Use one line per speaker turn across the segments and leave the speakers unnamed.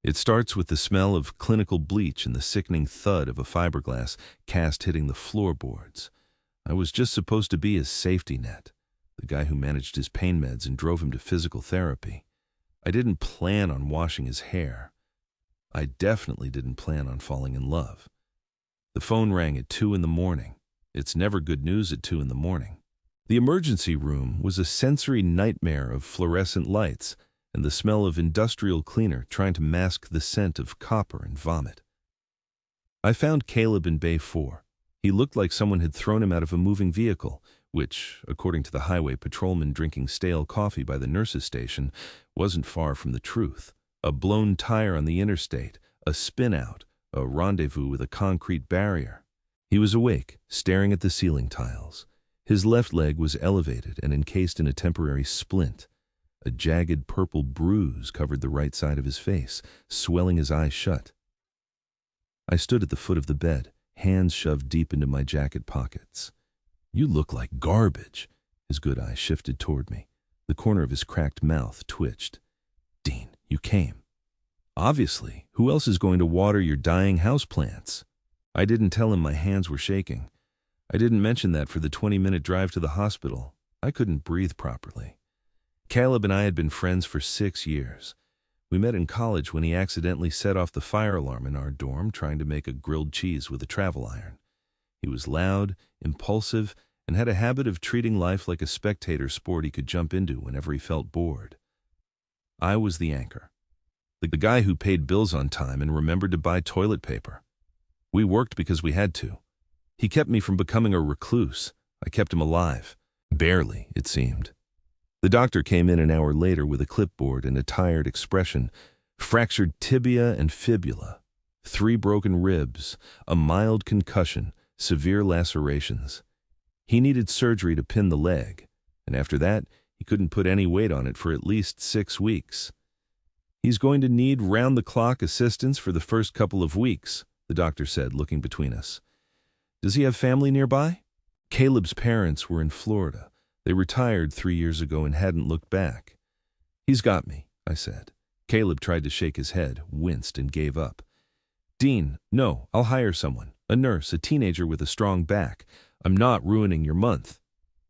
It starts with the smell of clinical bleach and the sickening thud of a fiberglass cast hitting the floorboards. I was just supposed to be his safety net, the guy who managed his pain meds and drove him to physical therapy. I didn't plan on washing his hair. I definitely didn't plan on falling in love. The phone rang at 2 in the morning. It's never good news at 2 in the morning. The emergency room was a sensory nightmare of fluorescent lights and the smell of industrial cleaner trying to mask the scent of copper and vomit. I found Caleb in Bay 4. He looked like someone had thrown him out of a moving vehicle, which, according to the highway patrolman drinking stale coffee by the nurse's station, wasn't far from the truth. A blown tire on the interstate, a spin-out, a rendezvous with a concrete barrier. He was awake, staring at the ceiling tiles. His left leg was elevated and encased in a temporary splint. A jagged purple bruise covered the right side of his face, swelling his eyes shut. I stood at the foot of the bed, hands shoved deep into my jacket pockets. "You look like garbage." His good eye shifted toward me. The corner of his cracked mouth twitched. "Dean, you came." "Obviously. Who else is going to water your dying houseplants?" I didn't tell him my hands were shaking. I didn't mention that for the 20-minute drive to the hospital. I couldn't breathe properly. Caleb and I had been friends for 6 years. We met in college when he accidentally set off the fire alarm in our dorm trying to make a grilled cheese with a travel iron. He was loud, impulsive, and had a habit of treating life like a spectator sport he could jump into whenever he felt bored. I was the anchor, the guy who paid bills on time and remembered to buy toilet paper. We worked because we had to. He kept me from becoming a recluse. I kept him alive. Barely, it seemed. The doctor came in an hour later with a clipboard and a tired expression. Fractured tibia and fibula, 3 broken ribs, a mild concussion, severe lacerations. He needed surgery to pin the leg, and after that, he couldn't put any weight on it for at least 6 weeks. "He's going to need round-the-clock assistance for the first couple of weeks," the doctor said, looking between us. "Does he have family nearby?" Caleb's parents were in Florida. They retired 3 years ago and hadn't looked back. "He's got me," I said. Caleb tried to shake his head, winced, and gave up. "Dean, no, I'll hire someone. A nurse, a teenager with a strong back. I'm not ruining your month."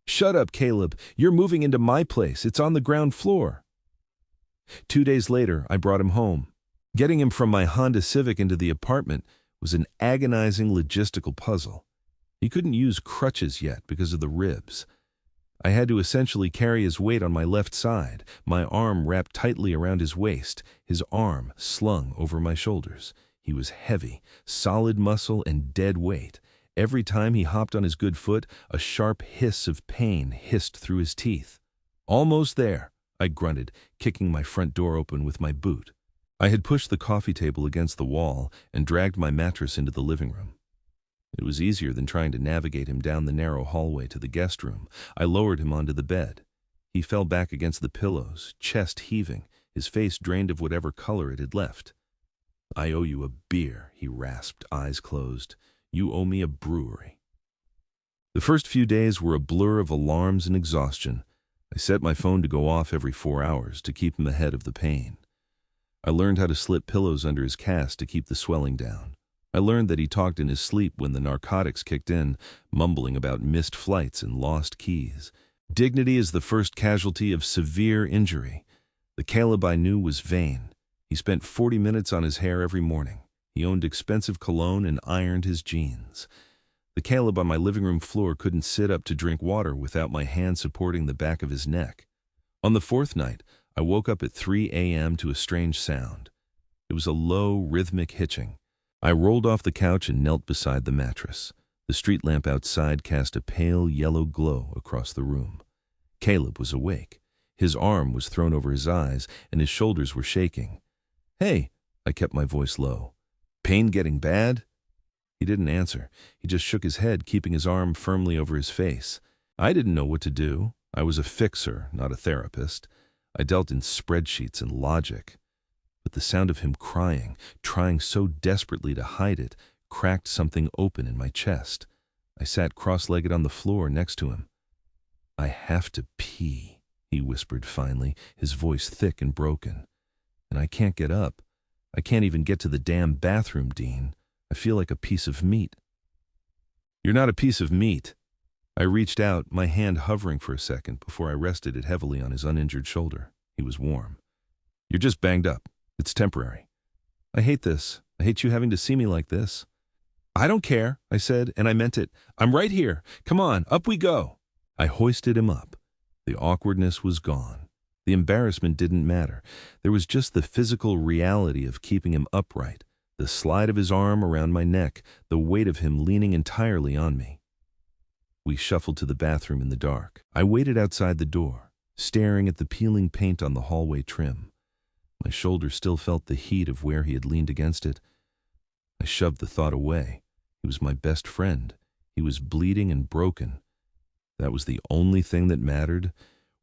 "Shut up, Caleb. You're moving into my place. It's on the ground floor." 2 days later, I brought him home. Getting him from my Honda Civic into the apartment was an agonizing logistical puzzle. He couldn't use crutches yet because of the ribs. I had to essentially carry his weight on my left side, my arm wrapped tightly around his waist, his arm slung over my shoulders. He was heavy, solid muscle and dead weight. Every time he hopped on his good foot, a sharp hiss of pain hissed through his teeth. "Almost there," I grunted, kicking my front door open with my boot. I had pushed the coffee table against the wall and dragged my mattress into the living room. It was easier than trying to navigate him down the narrow hallway to the guest room. I lowered him onto the bed. He fell back against the pillows, chest heaving, his face drained of whatever color it had left. "I owe you a beer," he rasped, eyes closed. "You owe me a brewery." The first few days were a blur of alarms and exhaustion. I set my phone to go off every 4 hours to keep him ahead of the pain. I learned how to slip pillows under his cast to keep the swelling down. I learned that he talked in his sleep when the narcotics kicked in, mumbling about missed flights and lost keys. Dignity is the first casualty of severe injury. The Caleb I knew was vain. He spent 40 minutes on his hair every morning. He owned expensive cologne and ironed his jeans. The Caleb on my living room floor couldn't sit up to drink water without my hand supporting the back of his neck. On the 4th night, I woke up at 3 a.m. to a strange sound. It was a low, rhythmic hitching. I rolled off the couch and knelt beside the mattress. The street lamp outside cast a pale yellow glow across the room. Caleb was awake. His arm was thrown over his eyes, and his shoulders were shaking. "Hey," I kept my voice low. "Pain getting bad?" He didn't answer. He just shook his head, keeping his arm firmly over his face. I didn't know what to do. I was a fixer, not a therapist. I dealt in spreadsheets and logic. But the sound of him crying, trying so desperately to hide it, cracked something open in my chest. I sat cross-legged on the floor next to him. "I have to pee," he whispered finally, his voice thick and broken. "And I can't get up. I can't even get to the damn bathroom, Dean. I feel like a piece of meat. You're not a piece of meat. I reached out, my hand hovering for a second before I rested it heavily on his uninjured shoulder. He was warm. You're just banged up. It's temporary. I hate this. I hate you having to see me like this. I don't care, I said, and I meant it. I'm right here. Come on, up we go. I hoisted him up. The awkwardness was gone. The embarrassment didn't matter. There was just the physical reality of keeping him upright, the slide of his arm around my neck, the weight of him leaning entirely on me. We shuffled to the bathroom in the dark. I waited outside the door, staring at the peeling paint on the hallway trim. My shoulder still felt the heat of where he had leaned against it. I shoved the thought away. He was my best friend. He was bleeding and broken. That was the only thing that mattered.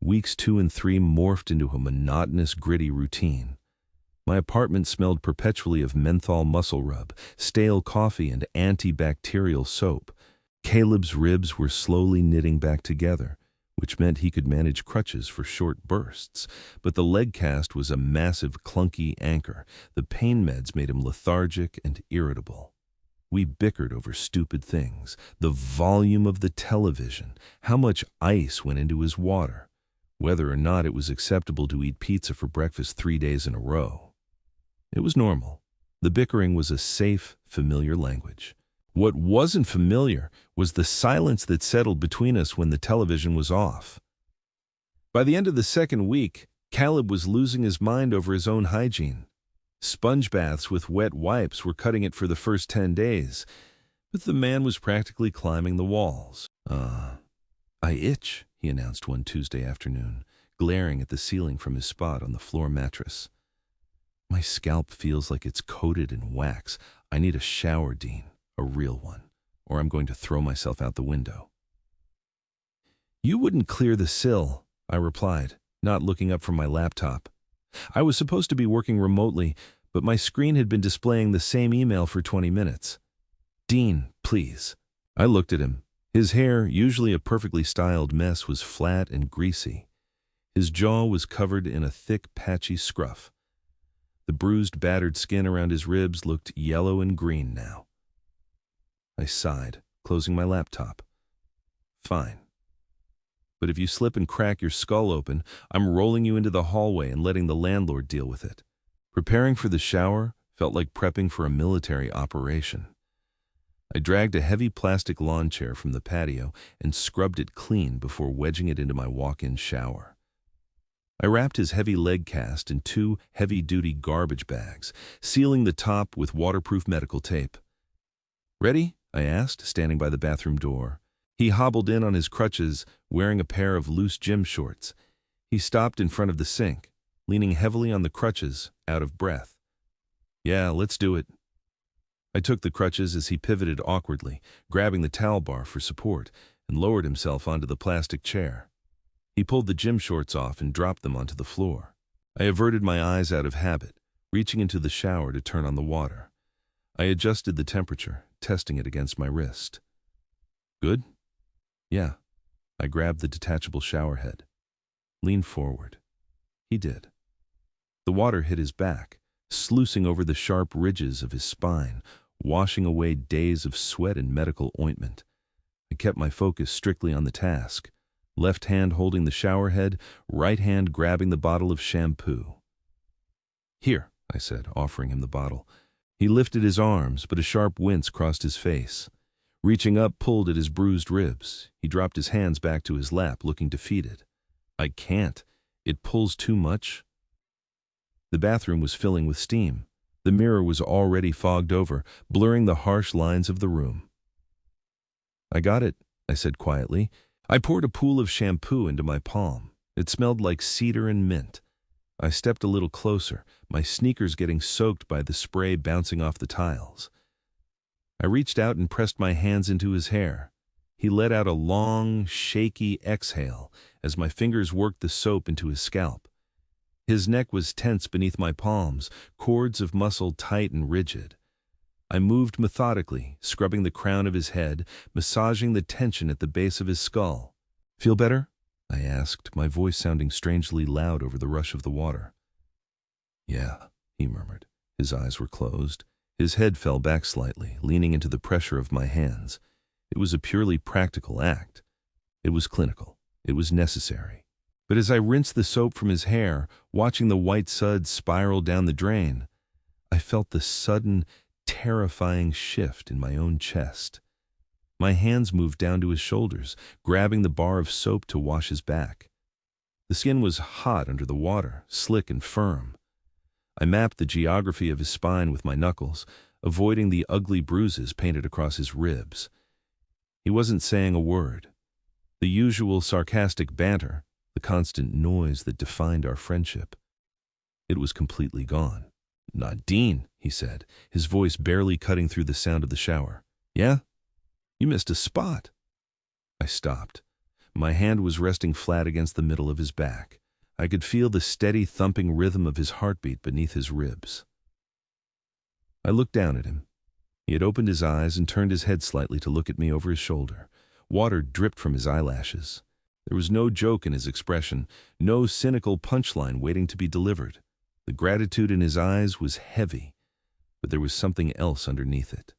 Weeks 2 and 3 morphed into a monotonous, gritty routine. My apartment smelled perpetually of menthol muscle rub, stale coffee, and antibacterial soap. Caleb's ribs were slowly knitting back together, which meant he could manage crutches for short bursts. But the leg cast was a massive, clunky anchor. The pain meds made him lethargic and irritable. We bickered over stupid things, the volume of the television, how much ice went into his water, whether or not it was acceptable to eat pizza for breakfast 3 days in a row. It was normal. The bickering was a safe, familiar language. What wasn't familiar was the silence that settled between us when the television was off. By the end of the second week, Caleb was losing his mind over his own hygiene. Sponge baths with wet wipes were cutting it for the first 10 days, but the man was practically climbing the walls. I itch, he announced one Tuesday afternoon, glaring at the ceiling from his spot on the floor mattress. My scalp feels like it's coated in wax. I need a shower, Dean, a real one, or I'm going to throw myself out the window. You wouldn't clear the sill, I replied, not looking up from my laptop. I was supposed to be working remotely, but my screen had been displaying the same email for 20 minutes. Dean, please. I looked at him. His hair, usually a perfectly styled mess, was flat and greasy. His jaw was covered in a thick, patchy scruff. The bruised, battered skin around his ribs looked yellow and green now. I sighed, closing my laptop. Fine. But if you slip and crack your skull open, I'm rolling you into the hallway and letting the landlord deal with it. Preparing for the shower felt like prepping for a military operation. I dragged a heavy plastic lawn chair from the patio and scrubbed it clean before wedging it into my walk-in shower. I wrapped his heavy leg cast in 2 heavy-duty garbage bags, sealing the top with waterproof medical tape. Ready? I asked, standing by the bathroom door. He hobbled in on his crutches, wearing a pair of loose gym shorts. He stopped in front of the sink, leaning heavily on the crutches, out of breath. Yeah, let's do it. I took the crutches as he pivoted awkwardly, grabbing the towel bar for support, and lowered himself onto the plastic chair. He pulled the gym shorts off and dropped them onto the floor. I averted my eyes out of habit, reaching into the shower to turn on the water. I adjusted the temperature, testing it against my wrist. Good? Yeah. I grabbed the detachable shower head. Lean forward. He did. The water hit his back, sluicing over the sharp ridges of his spine, washing away days of sweat and medical ointment. I kept my focus strictly on the task, left hand holding the shower head, right hand grabbing the bottle of shampoo. Here, I said, offering him the bottle. He lifted his arms, but a sharp wince crossed his face. Reaching up, pulled at his bruised ribs. He dropped his hands back to his lap, looking defeated. I can't. It pulls too much. The bathroom was filling with steam. The mirror was already fogged over, blurring the harsh lines of the room. I got it, I said quietly. I poured a pool of shampoo into my palm. It smelled like cedar and mint. I stepped a little closer, my sneakers getting soaked by the spray bouncing off the tiles. I reached out and pressed my hands into his hair. He let out a long, shaky exhale as my fingers worked the soap into his scalp. His neck was tense beneath my palms, cords of muscle tight and rigid. I moved methodically, scrubbing the crown of his head, massaging the tension at the base of his skull. Feel better? I asked, my voice sounding strangely loud over the rush of the water. Yeah, he murmured, His eyes were closed. His head fell back slightly, leaning into the pressure of my hands. It was a purely practical act. It was clinical. It was necessary. But as I rinsed the soap from his hair, watching the white suds spiral down the drain, I felt the sudden, terrifying shift in my own chest. My hands moved down to his shoulders, grabbing the bar of soap to wash his back. The skin was hot under the water, slick and firm. I mapped the geography of his spine with my knuckles, avoiding the ugly bruises painted across his ribs. He wasn't saying a word. The usual sarcastic banter, the constant noise that defined our friendship. It was completely gone. "Nadine," he said, his voice barely cutting through the sound of the shower. "Yeah? You missed a spot." I stopped. My hand was resting flat against the middle of his back. I could feel the steady thumping rhythm of his heartbeat beneath his ribs. I looked down at him. He had opened his eyes and turned his head slightly to look at me over his shoulder. Water dripped from his eyelashes. There was no joke in his expression, no cynical punchline waiting to be delivered. The gratitude in his eyes was heavy, but there was something else underneath it.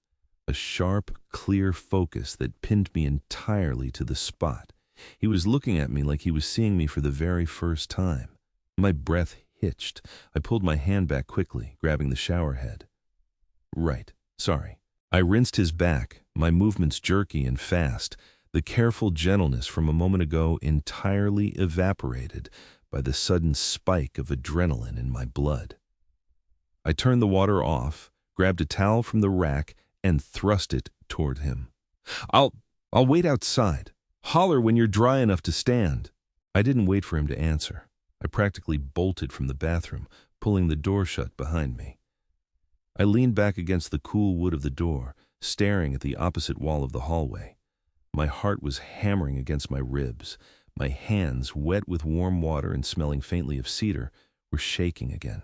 A sharp, clear focus that pinned me entirely to the spot. He was looking at me like he was seeing me for the very first time. My breath hitched. I pulled my hand back quickly, grabbing the shower head. "Right, sorry." I rinsed his back, my movements jerky and fast. The careful gentleness from a moment ago entirely evaporated by the sudden spike of adrenaline in my blood. I turned the water off, grabbed a towel from the rack, and thrust it toward him. I'll wait outside. Holler when you're dry enough to stand." I didn't wait for him to answer. I practically bolted from the bathroom, pulling the door shut behind me. I leaned back against the cool wood of the door, staring at the opposite wall of the hallway. My heart was hammering against my ribs. My hands, wet with warm water and smelling faintly of cedar, were shaking again.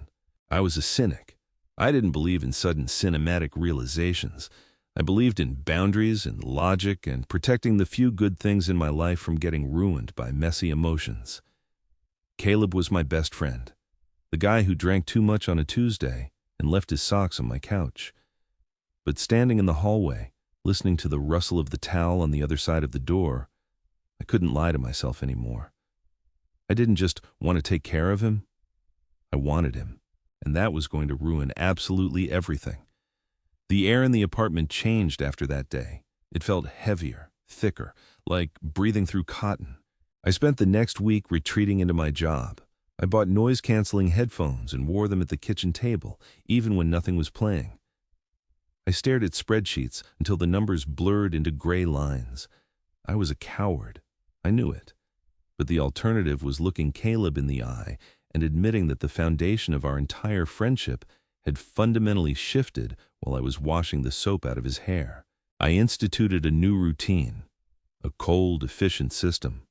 I was a cynic. I didn't believe in sudden cinematic realizations. I believed in boundaries and logic and protecting the few good things in my life from getting ruined by messy emotions. Caleb was my best friend, the guy who drank too much on a Tuesday and left his socks on my couch. But standing in the hallway, listening to the rustle of the towel on the other side of the door, I couldn't lie to myself anymore. I didn't just want to take care of him. I wanted him, and that was going to ruin absolutely everything. The air in the apartment changed after that day. It felt heavier, thicker, like breathing through cotton. I spent the next week retreating into my job. I bought noise-canceling headphones and wore them at the kitchen table, even when nothing was playing. I stared at spreadsheets until the numbers blurred into gray lines. I was a coward. I knew it. But the alternative was looking Caleb in the eye and admitting that the foundation of our entire friendship had fundamentally shifted while I was washing the soap out of his hair. I instituted a new routine, a cold, efficient system.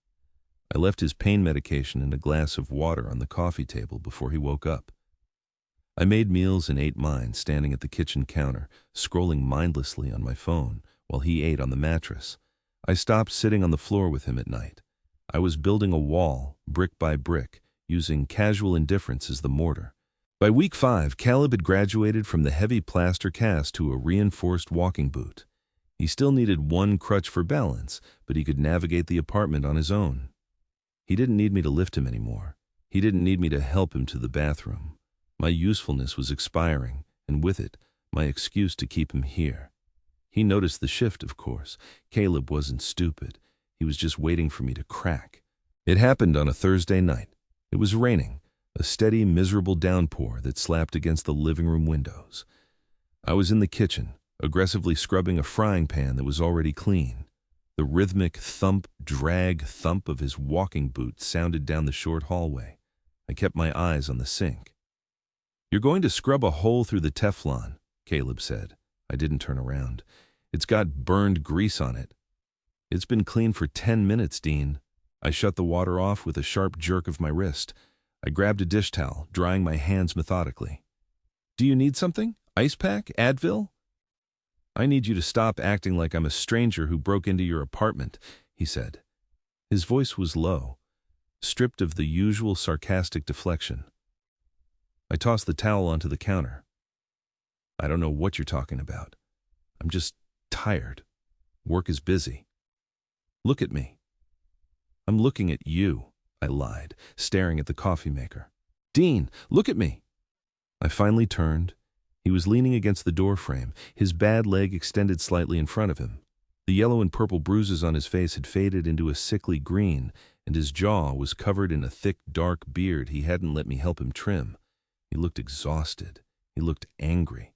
I left his pain medication and a glass of water on the coffee table before he woke up. I made meals and ate mine, standing at the kitchen counter, scrolling mindlessly on my phone while he ate on the mattress. I stopped sitting on the floor with him at night. I was building a wall, brick by brick, using casual indifference as the mortar. By week 5, Caleb had graduated from the heavy plaster cast to a reinforced walking boot. He still needed one crutch for balance, but he could navigate the apartment on his own. He didn't need me to lift him anymore. He didn't need me to help him to the bathroom. My usefulness was expiring, and with it, my excuse to keep him here. He noticed the shift, of course. Caleb wasn't stupid. He was just waiting for me to crack. It happened on a Thursday night. It was raining, a steady, miserable downpour that slapped against the living room windows. I was in the kitchen, aggressively scrubbing a frying pan that was already clean. The rhythmic thump, drag, thump of his walking boot sounded down the short hallway. I kept my eyes on the sink. "You're going to scrub a hole through the Teflon," Caleb said. I didn't turn around. "It's got burned grease on it." "It's been clean for 10 minutes, Dean." I shut the water off with a sharp jerk of my wrist. I grabbed a dish towel, drying my hands methodically. "Do you need something? Ice pack? Advil?" "I need you to stop acting like I'm a stranger who broke into your apartment," he said. His voice was low, stripped of the usual sarcastic deflection. I tossed the towel onto the counter. I don't know what you're talking about. I'm just tired. Work is busy. Look at me. I'm looking at you, I lied, staring at the coffee maker. Dean, look at me. I finally turned. He was leaning against the door frame, his bad leg extended slightly in front of him. The yellow and purple bruises on his face had faded into a sickly green, and his jaw was covered in a thick, dark beard he hadn't let me help him trim. He looked exhausted. He looked angry.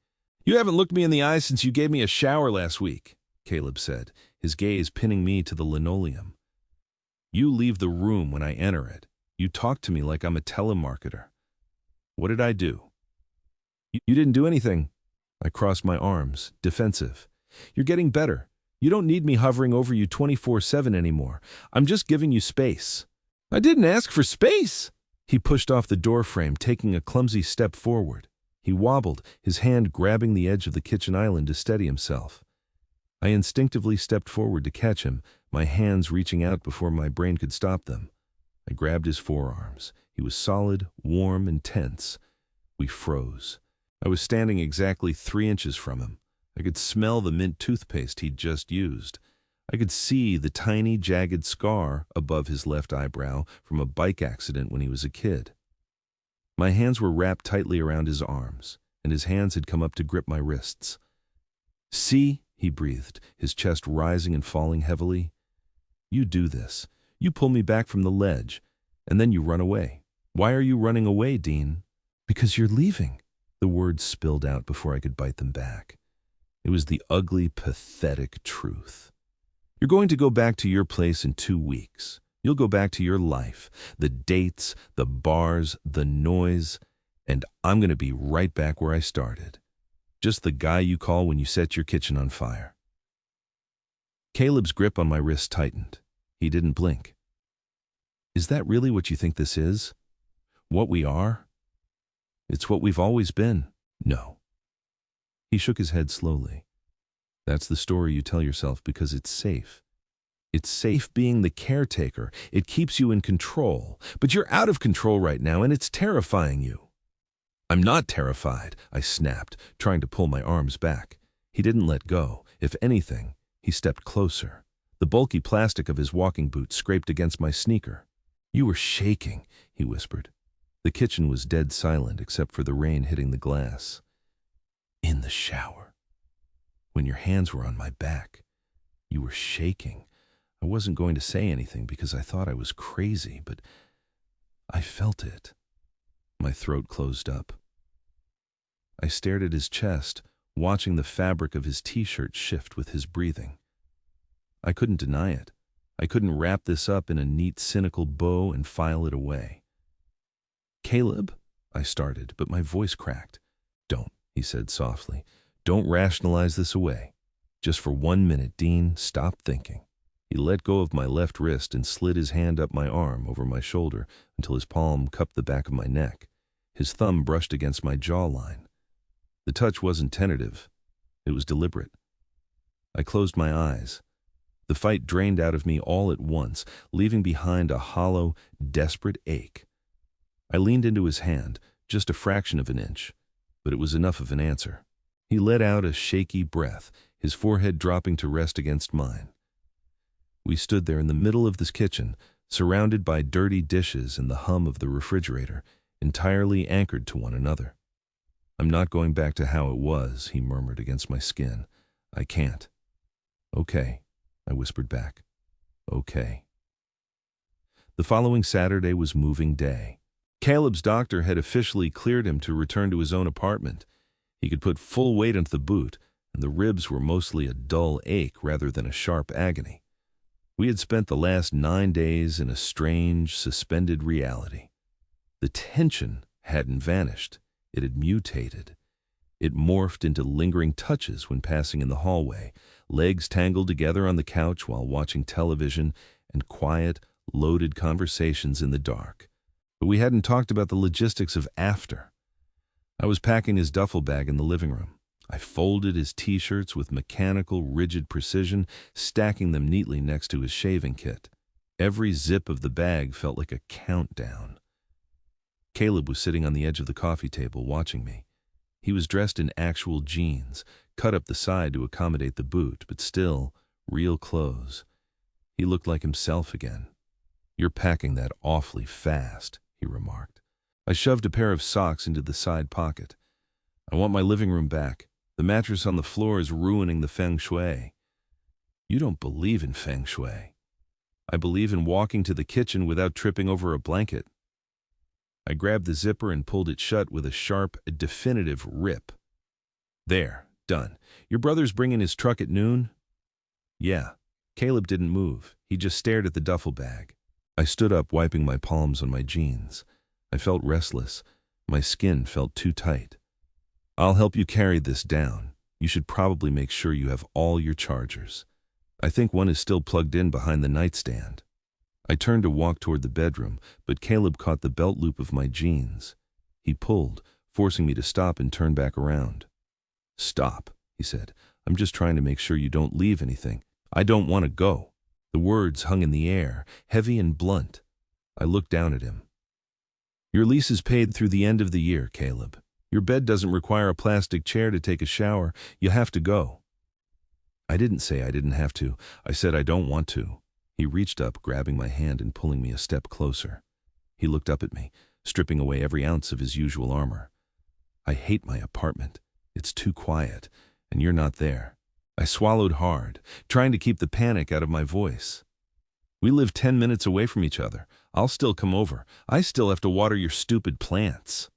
You haven't looked me in the eyes since you gave me a shower last week, Caleb said, his gaze pinning me to the linoleum. You leave the room when I enter it. You talk to me like I'm a telemarketer. What did I do? You didn't do anything. I crossed my arms, defensive. You're getting better. You don't need me hovering over you 24/7 anymore. I'm just giving you space. I didn't ask for space. He pushed off the door frame, taking a clumsy step forward. He wobbled, his hand grabbing the edge of the kitchen island to steady himself. I instinctively stepped forward to catch him, my hands reaching out before my brain could stop them. I grabbed his forearms. He was solid, warm, and tense. We froze. I was standing exactly 3 inches from him. I could smell the mint toothpaste he'd just used. I could see the tiny, jagged scar above his left eyebrow from a bike accident when he was a kid. My hands were wrapped tightly around his arms, and his hands had come up to grip my wrists. See, he breathed, his chest rising and falling heavily. You do this. You pull me back from the ledge, and then you run away. Why are you running away, Dean? Because you're leaving. The words spilled out before I could bite them back. It was the ugly, pathetic truth. You're going to go back to your place in 2 weeks. You'll go back to your life, the dates, the bars, the noise, and I'm going to be right back where I started. Just the guy you call when you set your kitchen on fire. Caleb's grip on my wrist tightened. He didn't blink. Is that really what you think this is? What we are? It's what we've always been. No. He shook his head slowly. That's the story you tell yourself because it's safe. It's safe being the caretaker. It keeps you in control. But you're out of control right now, and it's terrifying you. I'm not terrified, I snapped, trying to pull my arms back. He didn't let go. If anything, he stepped closer. The bulky plastic of his walking boot scraped against my sneaker. You were shaking, he whispered. The kitchen was dead silent except for the rain hitting the glass. In the shower. When your hands were on my back, you were shaking. I wasn't going to say anything because I thought I was crazy, but I felt it. My throat closed up. I stared at his chest, watching the fabric of his t-shirt shift with his breathing. I couldn't deny it. I couldn't wrap this up in a neat, cynical bow and file it away. Caleb, I started, but my voice cracked. Don't, he said softly. Don't rationalize this away. Just for 1 minute, Dean, stop thinking. He let go of my left wrist and slid his hand up my arm over my shoulder until his palm cupped the back of my neck. His thumb brushed against my jawline. The touch wasn't tentative. It was deliberate. I closed my eyes. The fight drained out of me all at once, leaving behind a hollow, desperate ache. I leaned into his hand, just a fraction of an inch, but it was enough of an answer. He let out a shaky breath, his forehead dropping to rest against mine. We stood there in the middle of this kitchen, surrounded by dirty dishes and the hum of the refrigerator, entirely anchored to one another. I'm not going back to how it was, he murmured against my skin. I can't. Okay, I whispered back. Okay. The following Saturday was moving day. Caleb's doctor had officially cleared him to return to his own apartment. He could put full weight into the boot, and the ribs were mostly a dull ache rather than a sharp agony. We had spent the last 9 days in a strange, suspended reality. The tension hadn't vanished. It had mutated. It morphed into lingering touches when passing in the hallway, legs tangled together on the couch while watching television, and quiet, loaded conversations in the dark. But we hadn't talked about the logistics of after. I was packing his duffel bag in the living room. I folded his t-shirts with mechanical, rigid precision, stacking them neatly next to his shaving kit. Every zip of the bag felt like a countdown. Caleb was sitting on the edge of the coffee table watching me. He was dressed in actual jeans, cut up the side to accommodate the boot, but still, real clothes. He looked like himself again. "You're packing that awfully fast," he remarked. I shoved a pair of socks into the side pocket. "I want my living room back. The mattress on the floor is ruining the feng shui." "You don't believe in feng shui." "I believe in walking to the kitchen without tripping over a blanket." I grabbed the zipper and pulled it shut with a sharp, definitive rip. "There, done. Your brother's bringing his truck at noon?" "Yeah." Caleb didn't move. He just stared at the duffel bag. I stood up, wiping my palms on my jeans. I felt restless. My skin felt too tight. "I'll help you carry this down. You should probably make sure you have all your chargers. I think one is still plugged in behind the nightstand." I turned to walk toward the bedroom, but Caleb caught the belt loop of my jeans. He pulled, forcing me to stop and turn back around. "Stop," he said. "I'm just trying to make sure you don't leave anything. I don't want to go." The words hung in the air, heavy and blunt. I looked down at him. "Your lease is paid through the end of the year, Caleb. Your bed doesn't require a plastic chair to take a shower. You have to go." I didn't say I didn't have to. I said I don't want to. He reached up, grabbing my hand and pulling me a step closer. He looked up at me, stripping away every ounce of his usual armor. "I hate my apartment. It's too quiet, and you're not there." I swallowed hard, trying to keep the panic out of my voice. "We live 10 minutes away from each other. I'll still come over. I still have to water your stupid plants."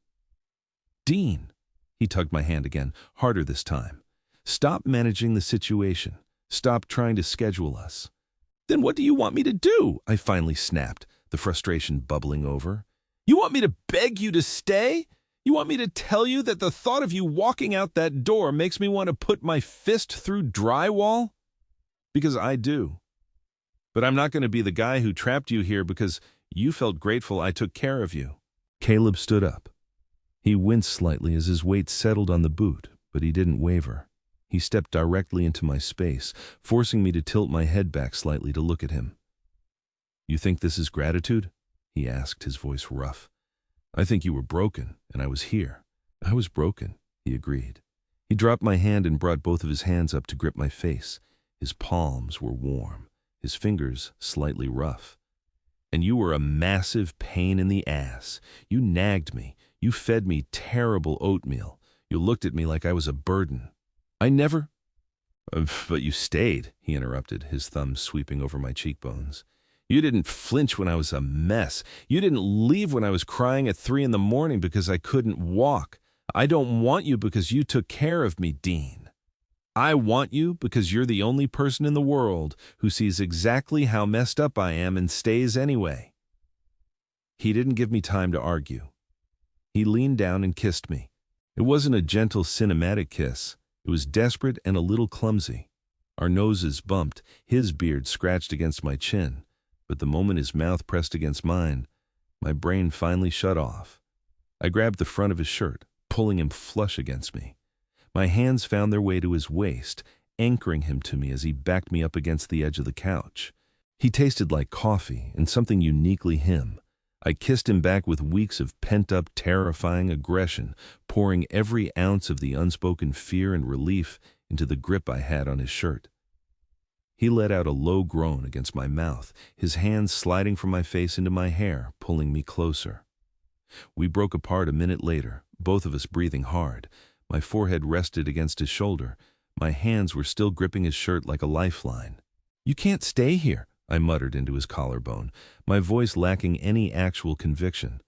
"Dean," he tugged my hand again, harder this time. "Stop managing the situation. Stop trying to schedule us." "Then what do you want me to do?" I finally snapped, the frustration bubbling over. "You want me to beg you to stay? You want me to tell you that the thought of you walking out that door makes me want to put my fist through drywall? Because I do. But I'm not going to be the guy who trapped you here because you felt grateful I took care of you." Caleb stood up. He winced slightly as his weight settled on the boot, but he didn't waver. He stepped directly into my space, forcing me to tilt my head back slightly to look at him. "You think this is gratitude?" he asked, his voice rough. "I think you were broken, and I was here." "I was broken," he agreed. He dropped my hand and brought both of his hands up to grip my face. His palms were warm, his fingers slightly rough. "And you were a massive pain in the ass. You nagged me. You fed me terrible oatmeal. You looked at me like I was a burden. I never—" "But you stayed," he interrupted, his thumb sweeping over my cheekbones. "You didn't flinch when I was a mess. You didn't leave when I was crying at 3 in the morning because I couldn't walk. I don't want you because you took care of me, Dean. I want you because you're the only person in the world who sees exactly how messed up I am and stays anyway." He didn't give me time to argue. He leaned down and kissed me. It wasn't a gentle cinematic kiss. It was desperate and a little clumsy. Our noses bumped, his beard scratched against my chin. But the moment his mouth pressed against mine, my brain finally shut off. I grabbed the front of his shirt, pulling him flush against me. My hands found their way to his waist, anchoring him to me as he backed me up against the edge of the couch. He tasted like coffee and something uniquely him. I kissed him back with weeks of pent-up, terrifying aggression, pouring every ounce of the unspoken fear and relief into the grip I had on his shirt. He let out a low groan against my mouth, his hands sliding from my face into my hair, pulling me closer. We broke apart a minute later, both of us breathing hard. My forehead rested against his shoulder. My hands were still gripping his shirt like a lifeline. "You can't stay here," I muttered into his collarbone, my voice lacking any actual conviction.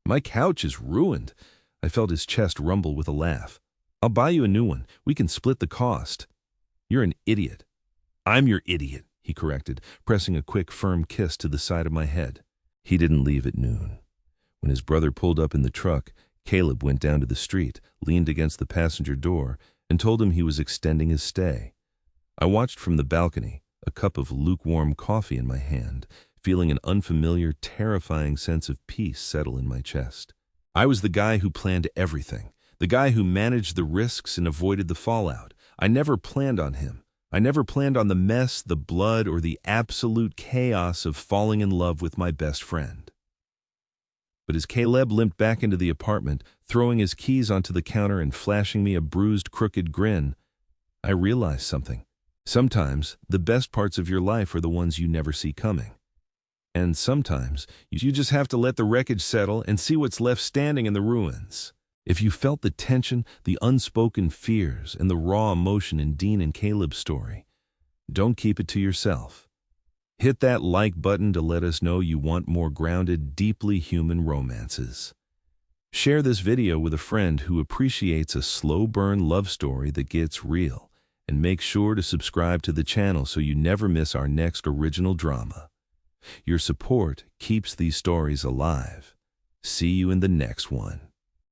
"My couch is ruined." I felt his chest rumble with a laugh. "I'll buy you a new one. We can split the cost." "You're an idiot." "I'm your idiot," he corrected, pressing a quick, firm kiss to the side of my head. He didn't leave at noon. When his brother pulled up in the truck, Caleb went down to the street, leaned against the passenger door, and told him he was extending his stay. I watched from the balcony, a cup of lukewarm coffee in my hand, feeling an unfamiliar, terrifying sense of peace settle in my chest. I was the guy who planned everything, the guy who managed the risks and avoided the fallout. I never planned on him. I never planned on the mess, the blood, or the absolute chaos of falling in love with my best friend. But as Caleb limped back into the apartment, throwing his keys onto the counter and flashing me a bruised, crooked grin, I realized something. Sometimes, the best parts of your life are the ones you never see coming. And sometimes, you just have to let the wreckage settle and see what's left standing in the ruins. If you felt the tension, the unspoken fears, and the raw emotion in Dean and Caleb's story, don't keep it to yourself. Hit that like button to let us know you want more grounded, deeply human romances. Share this video with a friend who appreciates a slow-burn love story that gets real, and make sure to subscribe to the channel so you never miss our next original drama. Your support keeps these stories alive. See you in the next one.